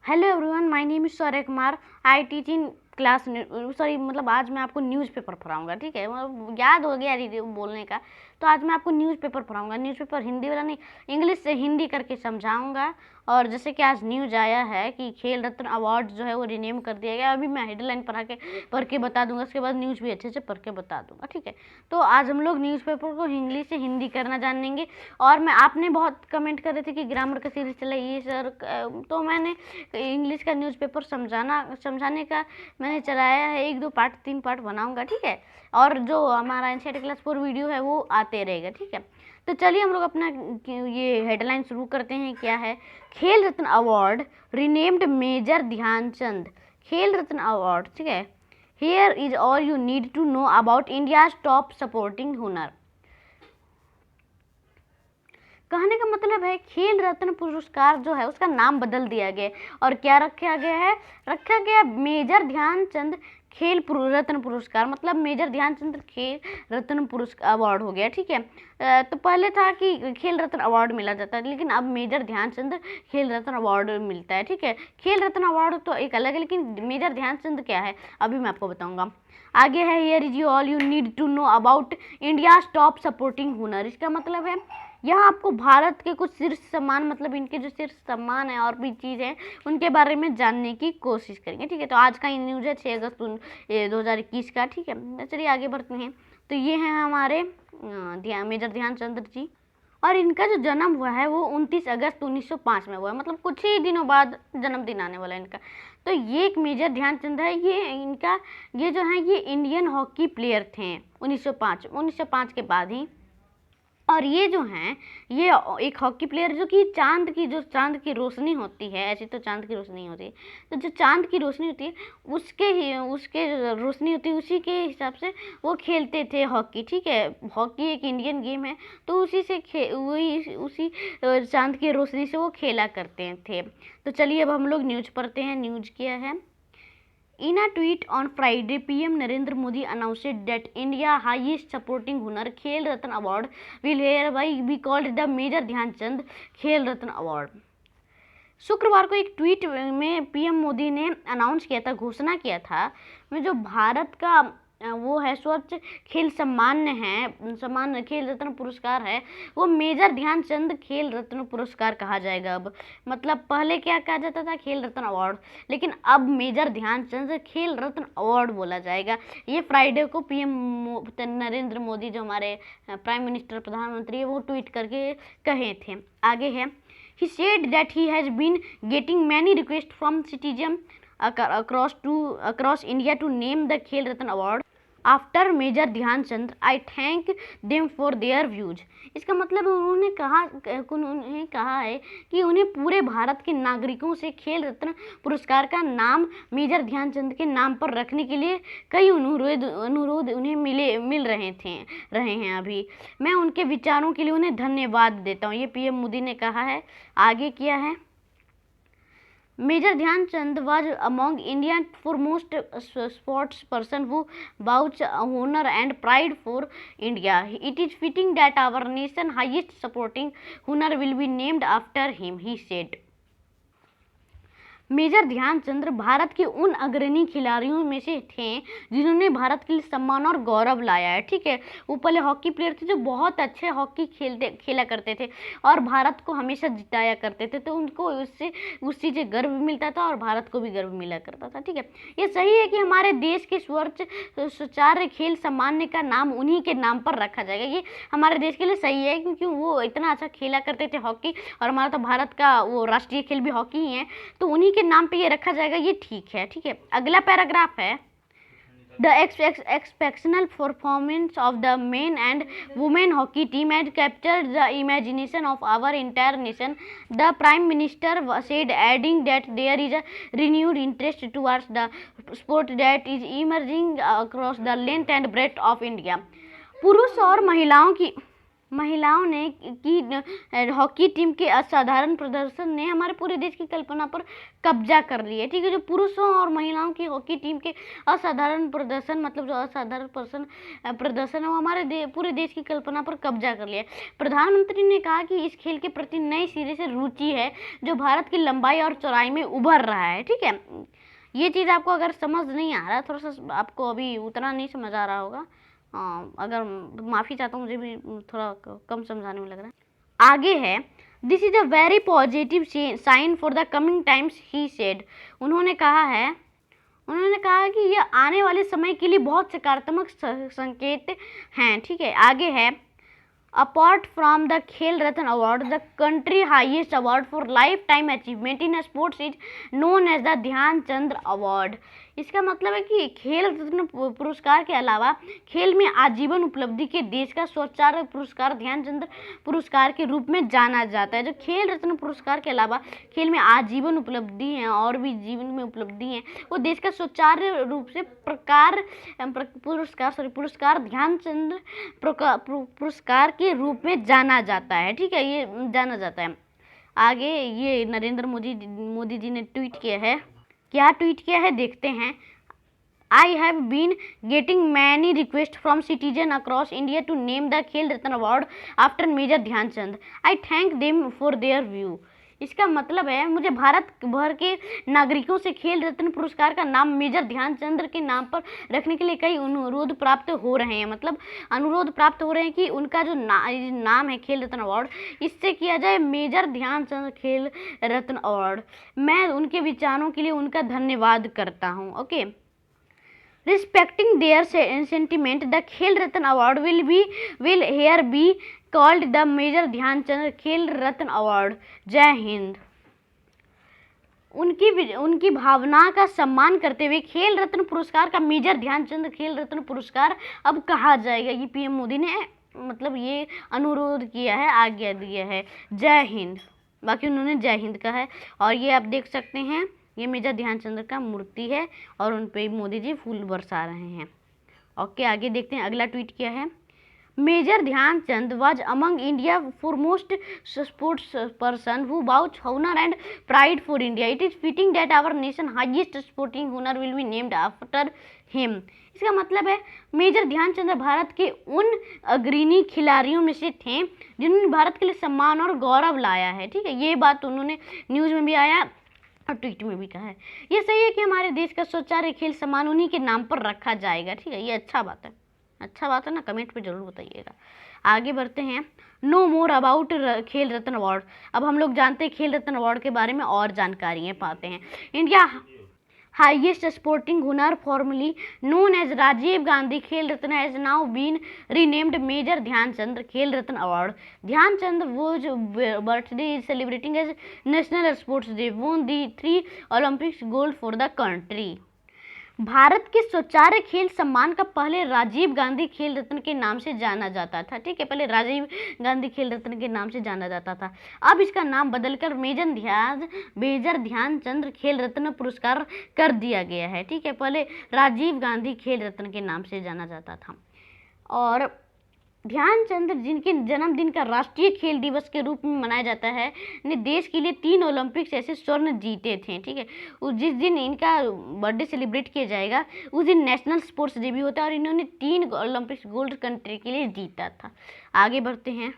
Hello everyone, my name is Saurya Kumar. I teach in class आज मैं आपको न्यूज़पेपर पढ़ाऊंगा। ठीक है, मतलब याद हो गया बोलने का। तो आज मैं आपको न्यूज़पेपर पढ़ाऊंगा। न्यूज़पेपर हिंदी वाला नहीं, इंग्लिश से हिंदी करके समझाऊंगा। और जैसे कि आज न्यूज़ आया है कि खेल रत्न अवार्ड जो है वो रिनेम कर दिया गया। अभी मैं हेडलाइन पढ़ के बता दूंगा, उसके बाद न्यूज़ भी अच्छे से पढ़ के बता दूंगा। ठीक है, तो आज हम लोग न्यूज़पेपर को इंग्लिश से हिंदी करना जानेंगे। और मैं आपने बहुत कमेंट कर रहे थे कि ग्रामर का सीरीज चलाइए सर, तो मैंने इंग्लिश का न्यूज़पेपर समझाने का मैंने चलाया है। 1 2 पार्ट 3 पार्ट बनाऊंगा। ठीक है, और जो हमारा एनसीईआरटी क्लास 4 वीडियो है वो आते रहेगा। ठीक है, तो चलिए हम लोग अपना ये हेडलाइन शुरू करते हैं। क्या है? Khel Ratna award renamed Major Dhyanchand Khel Ratna award. ठीक है, here is all you need to know about India's top sporting honour. कहने का मतलब है खेल रत्न पुरस्कार जो है उसका नाम बदल दिया गया और क्या रखा गया मेजर ध्यानचंद खेल रत्न पुरस्कार। मतलब मेजर ध्यानचंद खेल रत्न पुरस्कार अवार्ड हो गया। ठीक है, तो पहले था कि खेल रत्न अवार्ड मिला जाता है, लेकिन अब मेजर ध्यानचंद खेल रत्न अवार्ड मिलता है। ठीक है, खेल रत्न अवार्ड तो एक अलग है, लेकिन मेजर ध्यानचंद क्या है अभी मैं आपको बताऊंगा। आगे है here is you all you need to know about India top sporting honour. इसका मतलब है यहाँ आपको भारत के कुछ शीर्ष सम्मान, मतलब इनके जो शीर्ष सम्मान है और भी चीज़ है उनके बारे में जानने की कोशिश करेंगे। ठीक है, तो आज का ये न्यूज़ है 6 अगस्त 2021 का। ठीक है, चलिए आगे बढ़ते हैं। तो ये हैं हमारे मेजर ध्यानचंद जी, और इनका जो जन्म हुआ है वो 29 अगस्त 1905 में हुआ है। मतलब कुछ ही दिनों बाद जन्मदिन आने वाला है इनका। तो ये एक मेजर ध्यानचंद है। ये जो है ये इंडियन हॉकी प्लेयर थे 1905 के बाद ही। और ये जो हैं ये एक हॉकी प्लेयर जो कि चांद की रोशनी होती है, ऐसी तो चांद की रोशनी होती है, तो जो चांद की रोशनी होती है उसके जो रोशनी होती है उसी के हिसाब से वो खेलते थे हॉकी। ठीक है, हॉकी एक इंडियन गेम है, तो उसी चांद की रोशनी से वो खेला करते थे। तो चलिए अब हम लोग न्यूज़ पढ़ते हैं। न्यूज़ क्या है? In a tweet on Friday, PM Narendra Modi announced that India's highest supporting honour Khel Ratna award will hereby be called the Major Dhyanchand Khel Ratna award. शुक्रवार को एक ट्वीट में पीएम मोदी ने अनाउंस किया था, घोषणा किया था, में जो भारत का वो है स्वच्छ खेल सम्मान खेल रत्न पुरस्कार है, वो मेजर ध्यानचंद खेल रत्न पुरस्कार कहा जाएगा अब। मतलब पहले क्या कहा जाता था? खेल रत्न अवार्ड, लेकिन अब मेजर ध्यानचंद खेल रत्न अवार्ड बोला जाएगा। ये फ्राइडे को पीएम नरेंद्र मोदी जो हमारे प्राइम मिनिस्टर प्रधानमंत्री है वो ट्वीट करके कहे थे। आगे है, he said that he has been getting many requests from citizens across India to name the Khel Ratna Award after Major Dhyanchand. I thank them for their views. इसका मतलब उन्होंने कहा है कि उन्हें पूरे भारत के नागरिकों से खेल रत्न पुरस्कार का नाम मेजर ध्यानचंद के नाम पर रखने के लिए कई अनुरोध उन्हें मिल रहे हैं। अभी मैं उनके विचारों के लिए उन्हें धन्यवाद देता हूँ, ये पीएम मोदी ने कहा है। आगे क्या है? Major Dhyanchand was among India's foremost sports person who vouched honor and pride for India. It is fitting that our nation's highest supporting honor will be named after him, he said. Major Dhyanchand Bharat के उन अग्रणी खिलाड़ियों में से थे जिन्होंने भारत के लिए सम्मान और गौरव लाया है। ठीक है, वो पहले हॉकी प्लेयर थे जो बहुत अच्छे हॉकी खेला करते थे और भारत को हमेशा जिताया करते थे, तो उनको उससे उस चीज़ गर्व मिलता था और भारत को भी गर्व मिला करता था। ठीक है, ये सही है कि हमारे देश के स्वचार्य खेल सम्मान का नाम उन्हीं के नाम पर रखा जाएगा। ये हमारे देश के लिए सही है, क्योंकि वो इतना अच्छा खेला करते थे हॉकी, और हमारा तो भारत का वो राष्ट्रीय खेल भी हॉकी ही है, तो उन्हीं के नाम पे ये रखा जाएगा। ये ठीक है। ठीक है, अगला पैराग्राफ है, The exceptional performance of the men and women hockey team had captured the imagination of our entire nation, the Prime Minister said, adding that there is a renewed interest towards the sport that is emerging across the length and breadth of India. पुरुष और महिलाओं ने की hockey team के असाधारण प्रदर्शन ने हमारे पूरे देश की कल्पना पर कब्जा कर लिया है। ठीक है, जो पुरुषों और महिलाओं की हॉकी टीम के असाधारण प्रदर्शन, मतलब जो असाधारण प्रदर्शन है वो हमारे पूरे देश की कल्पना पर कब्जा कर लिया है। प्रधानमंत्री ने कहा कि इस खेल के प्रति नए सिरे से रुचि है जो भारत की लंबाई और चौड़ाई में उभर रहा है। ठीक है, ये चीज़ आपको अगर समझ नहीं आ रहा, थोड़ा सा आपको अभी उतना नहीं समझ आ रहा होगा, अगर माफ़ी चाहता हूँ, मुझे भी थोड़ा कम समझाने में लग रहा है। आगे है, this is a very positive sign for the coming times he said. उन्होंने कहा कि यह आने वाले समय के लिए बहुत सकारात्मक संकेत हैं। ठीक है, आगे है, Apart from the Khel Ratna Award, the country highest award for lifetime achievement in sports is known as the ध्यान चंद अवार्ड। इसका मतलब है कि खेल रत्न पुरस्कार के अलावा खेल में आजीवन उपलब्धि के देश का स्वचार्य पुरस्कार ध्यानचंद पुरस्कार के रूप में जाना जाता है। जो खेल रत्न पुरस्कार के अलावा खेल में आजीवन उपलब्धि हैं और भी जीवन में उपलब्धि हैं, वो देश का स्वचार्य रूप से पुरस्कार ध्यानचंद पुरस्कार के रूप में जाना जाता है। ठीक है, ये जाना जाता है। आगे ये नरेंद्र मोदी जी ने ट्वीट किया है। क्या ट्वीट किया है देखते हैं। I have been getting many requests from citizens across India to name the Khel Ratna Award after Major Dhyanchand. I thank them for their view. इसका मतलब है, मुझे भारत भर के नागरिकों से खेल रत्न पुरस्कार का नाम मेजर ध्यानचंद के नाम पर रखने के लिए कई अनुरोध प्राप्त हो रहे हैं। मतलब अनुरोध प्राप्त हो रहे हैं कि उनका जो नाम है खेल रत्न अवार्ड, इससे किया जाए मेजर ध्यानचंद खेल रत्न अवार्ड। मैं उनके विचारों के लिए उनका धन्यवाद करता हूँ। Okay, Respecting their sentiment, the Khel Ratna Award will here be called the Major Dhyanchand Khel Ratna Award. जय हिंद। उनकी भावना का सम्मान करते हुए खेल रत्न पुरस्कार का मेजर ध्यानचंद खेल रत्न पुरस्कार अब कहा जाएगा। ये पीएम मोदी ने मतलब ये अनुरोध किया है, आज्ञा दिया है। जय हिंद। बाकी उन्होंने जय हिंद कहा है। और ये आप देख सकते हैं, ये मेजर ध्यानचंद का मूर्ति है और उन पे मोदी जी फूल बरसा रहे हैं। ओके, आगे देखते हैं अगला ट्वीट क्या है। Major Dhyanchand was among India foremost sports person who vouched honor and pride for India. It is fitting that our nation highest sporting honor will be named after him. इसका मतलब है मेजर ध्यानचंद भारत के उन अग्रणी खिलाड़ियों में से थे जिन्होंने भारत के लिए सम्मान और गौरव लाया है। ठीक है, ये बात उन्होंने न्यूज़ में भी आया और ट्वीट में भी कहा है। ये सही है कि हमारे देश का स्वचार्य खेल सम्मान उन्हीं के नाम पर रखा जाएगा। ठीक है, ये अच्छा बात है, अच्छा बात है ना, कमेंट पे जरूर बताइएगा। आगे बढ़ते हैं। नो मोर अबाउट खेल रत्न अवार्ड। अब हम लोग जानते हैं खेल रत्न अवार्ड के बारे में और जानकारियाँ पाते हैं। India highest sporting honor formerly known as Rajiv Gandhi Khel Ratna has now been renamed Major Dhyanchand Khel Ratna Award. Dhyanchand, whose birthday is celebrating as National Sports Day, won the 3 Olympics gold for the country. Bharat के स्वचार्य खेल सम्मान का पहले राजीव गांधी खेल रत्न के नाम से जाना जाता था। ठीक है, पहले राजीव गांधी खेल रत्न के नाम से जाना जाता था। अब इसका नाम बदलकर मेजर ध्यानचंद खेल रत्न पुरस्कार कर दिया गया है। ठीक है, पहले राजीव गांधी खेल रत्न के नाम से जाना जाता था। और ध्यानचंद जिनके जन्मदिन का राष्ट्रीय खेल दिवस के रूप में मनाया जाता है, ने देश के लिए 3 ओलंपिक्स ऐसे स्वर्ण जीते थे। ठीक है, जिस दिन इनका बर्थडे सेलिब्रेट किया जाएगा उस दिन नेशनल स्पोर्ट्स डे भी होता है और इन्होंने 3 ओलंपिक्स गोल्ड कंट्री के लिए जीता था। आगे बढ़ते हैं।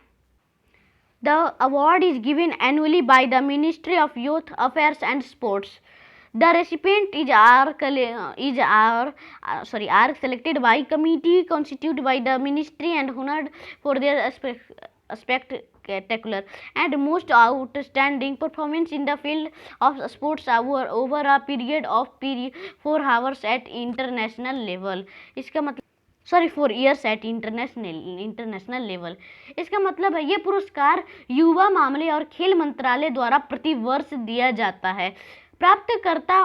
The award is given annually by the ministry of youth affairs and sports. The recipient are selected by committee constituted by the ministry and honored for their spectacular and most outstanding performance in the field of sports over a period of 4 hours at international level. इसका मतलब 4 years at international level. इसका मतलब है ये पुरस्कार युवा मामले और खेल मंत्रालय द्वारा प्रतिवर्ष दिया जाता है। प्राप्तकर्ता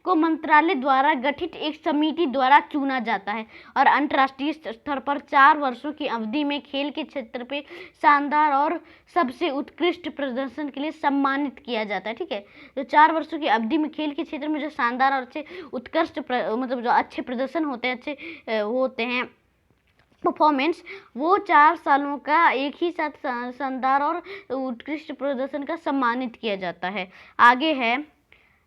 को मंत्रालय द्वारा गठित एक समिति द्वारा चुना जाता है और अंतर्राष्ट्रीय स्तर पर 4 वर्षों की अवधि में खेल के क्षेत्र पे शानदार और सबसे उत्कृष्ट प्रदर्शन के लिए सम्मानित किया जाता है। ठीक है, तो 4 वर्षों की अवधि में खेल के क्षेत्र में जो शानदार और अच्छे उत्कृष्ट मतलब जो अच्छे प्रदर्शन होते हैं, अच्छे होते हैं, परफॉर्मेंस, वो 4 सालों का एक ही साथ शानदार और उत्कृष्ट प्रदर्शन का सम्मानित किया जाता है। आगे है,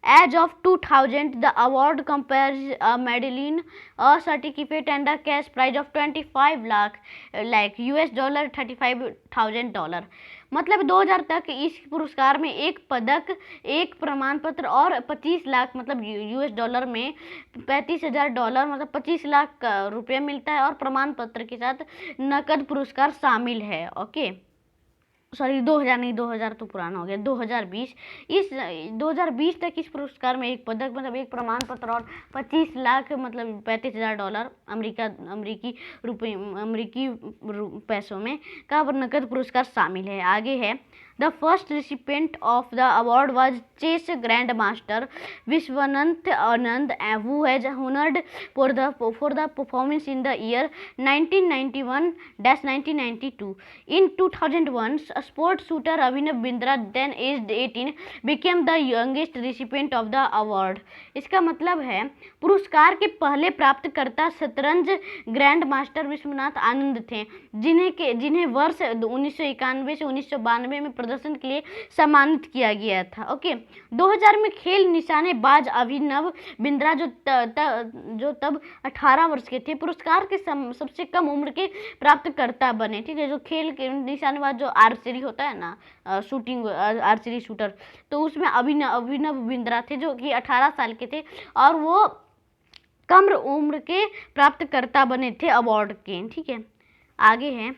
as of 2000 the award compares a medallion, a certificate and a cash prize of 25 lakh US dollar $35,000। मतलब 2000 तक इस पुरस्कार में एक पदक, एक प्रमाण पत्र और 25 लाख मतलब US डॉलर में $35,000 मतलब 25 लाख रुपये मिलता है और प्रमाण पत्र के साथ नकद पुरस्कार शामिल है। ओके सॉरी 2000 नहीं, 2000 तो पुराना हो गया, 2020। इस 2020 तक इस पुरस्कार में एक पदक मतलब एक प्रमाण पत्र और 25 लाख मतलब $35,000 अमेरिकी पैसों में का नकद पुरस्कार शामिल है। आगे है, the first recipient of the award was chess grandmaster Vishwanath Anand, who has honoured for the performance in the year 1991-1992। In 2001, sports shooter Abhinav Bindra, then aged 18, became the youngest recipient of the award। इसका मतलब है पुरस्कार के पहले प्राप्तकर्ता शतरंज grand master Vishwanath आनंद थे, जिन्हें वर्ष 1991 से 1992 में प्रदर्शन के लिए सम्मानित किया गया था। ओके 2000 में खेल निशानेबाज अभिनव बिंद्रा जो तब 18 वर्ष के थे, पुरस्कार के सबसे कम उम्र के प्राप्तकर्ता बने। ठीक है, जो खेल के निशानेबाज जो आर्चरी होता है ना, शूटिंग आर्चरी शूटर, तो उसमें अभिनव बिंद्रा थे जो कि 18 साल के थे और वो कम उम्र के प्राप्तकर्ता बने थे अवार्ड के। ठीक है, आगे है,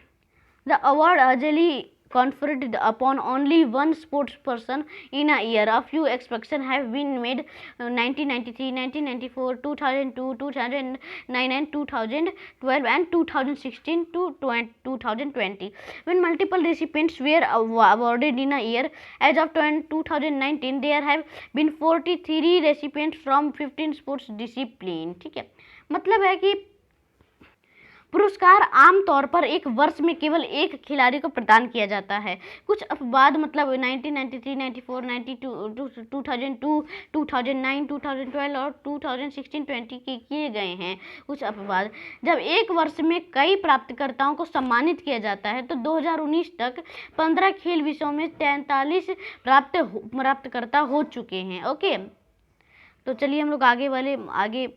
द अवार्ड अजली conferred upon only one sports person in a year. A few exceptions have been made: 1993, 1994, 2002, 2009 and 2012 and 2016 to 2020, when multiple recipients were awarded in a year. As of 2019 there have been 43 recipients from 15 sports discipline। ठीक है, मतलब है कि पुरस्कार आमतौर पर एक वर्ष में केवल एक खिलाड़ी को प्रदान किया जाता है। कुछ अपवाद मतलब 1993, 94, 92, 2002, 2009, 2012 और 2016-20 के किए गए हैं कुछ अपवाद। जब एक वर्ष में कई प्राप्तकर्ताओं को सम्मानित किया जाता है तो 2019 तक 15 खेल विषयों में 43 प्राप्तकर्ता हो चुके हैं। ओके, तो चलिए हम लोग आगे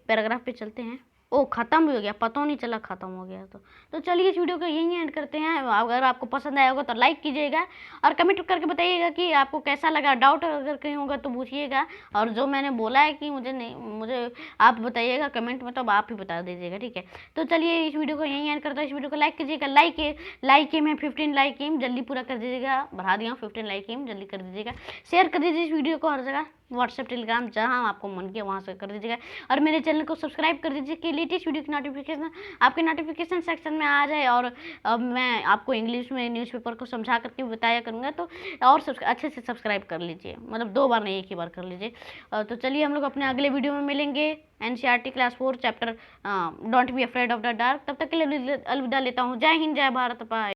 पैराग्राफ पे चलते हैं। ओ ख़त्म भी हो गया, पता नहीं चला ख़त्म हो गया। तो चलिए इस वीडियो को यहीं एंड करते हैं। अगर आपको पसंद आया होगा तो लाइक कीजिएगा और कमेंट करके बताइएगा कि आपको कैसा लगा। डाउट अगर कहीं होगा तो पूछिएगा, और जो मैंने बोला है कि मुझे आप बताइएगा कमेंट में, तो आप ही बता दीजिएगा। ठीक है, तो चलिए इस वीडियो को यहीं एंड करते हैं। इस वीडियो को लाइक कीजिएगा। लाइक एम है 15 लाइक एम, जल्दी पूरा कर दीजिएगा। बढ़ा दिया 15 लाइक एम, जल्दी कर दीजिएगा। शेयर कर दीजिए इस वीडियो को हर जगह, व्हाट्सएप टेलीग्राम जहां आपको मन किया वहां से कर दीजिएगा। और मेरे चैनल को सब्सक्राइब कर दीजिए कि लेटेस्ट वीडियो की नोटिफिकेशन आपके नोटिफिकेशन सेक्शन में आ जाए। और मैं आपको इंग्लिश में न्यूज़पेपर को समझा करके बताया करूँगा, तो और अच्छे से सब्सक्राइब कर लीजिए, मतलब 2 बार नहीं, एक ही बार कर लीजिए। तो चलिए हम लोग अपने अगले वीडियो में मिलेंगे। NCERT class 4 chapter don't be afraid of the dark. तब तक के लिए अलविदा लेता हूँ। जय हिंद, जय भारत। बाय।